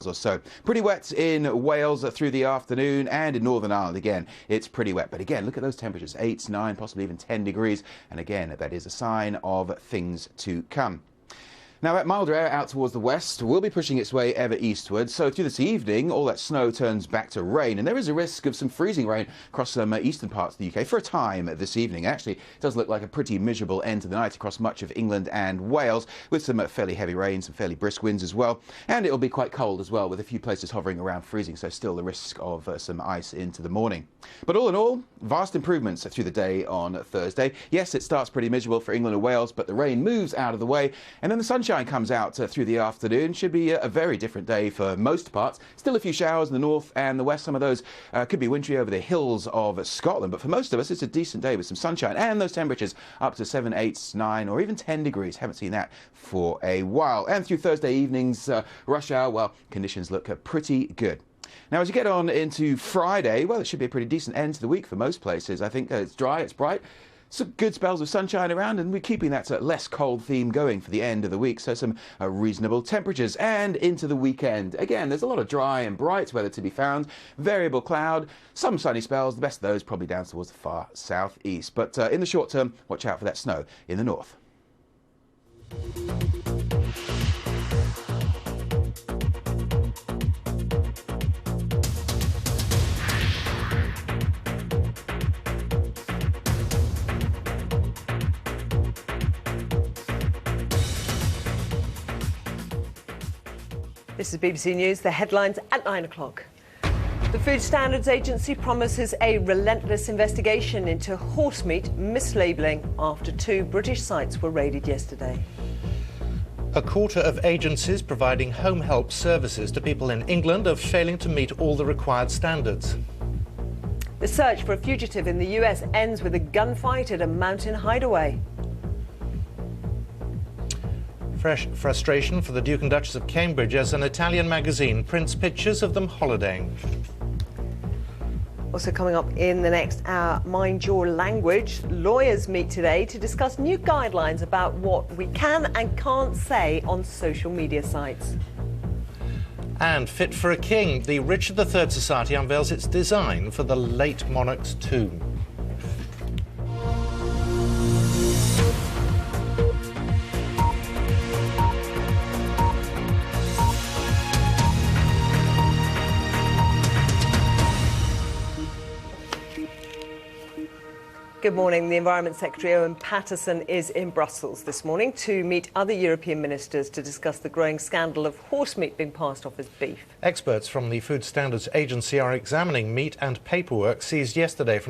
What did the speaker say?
or so. Pretty wet in Wales through the afternoon, and in Northern Ireland again it's pretty wet. But again, look at those temperatures, 8, 9, possibly even 10 degrees, and again that is a sign of things to come. Now, that milder air out towards the west will be pushing its way ever eastward, so through this evening all that snow turns back to rain, and there is a risk of some freezing rain across some eastern parts of the UK for a time this evening. Actually, it does look like a pretty miserable end to the night across much of England and Wales, with some fairly heavy rain, some fairly brisk winds as well, and it will be quite cold as well, with a few places hovering around freezing, so still the risk of some ice into the morning. But all in all, vast improvements through the day on Thursday. Yes, it starts pretty miserable for England and Wales, but the rain moves out of the way, and then the sunshine comes out through the afternoon. Should be a very different day for most parts. Still a few showers in the north and the west. Some of those could be wintry over the hills of Scotland, but for most of us it's a decent day with some sunshine and those temperatures up to 7, 8, 9 or even 10 degrees. Haven't seen that for a while. And through Thursday evening's rush hour, well, conditions look pretty good. Now, as you get on into Friday, well, it should be a pretty decent end to the week for most places. I think it's dry, it's bright. Some good spells of sunshine around, and we're keeping that less cold theme going for the end of the week, so some reasonable temperatures. And into the weekend, again, there's a lot of dry and bright weather to be found, variable cloud, some sunny spells, the best of those probably down towards the far southeast. But in the short term, watch out for that snow in the north. This is BBC News, the headlines at 9 o'clock. The Food Standards Agency promises a relentless investigation into horse meat mislabelling after 2 British sites were raided yesterday. A quarter of agencies providing home help services to people in England are failing to meet all the required standards. The search for a fugitive in the US ends with a gunfight at a mountain hideaway. Fresh frustration for the Duke and Duchess of Cambridge as an Italian magazine prints pictures of them holidaying. Also coming up in the next hour, Mind Your Language. Lawyers meet today to discuss new guidelines about what we can and can't say on social media sites. And fit for a king, the Richard III Society unveils its design for the late monarch's tomb. Good morning. The Environment Secretary Owen Paterson is in Brussels this morning to meet other European ministers to discuss the growing scandal of horse meat being passed off as beef. Experts from the Food Standards Agency are examining meat and paperwork seized yesterday from a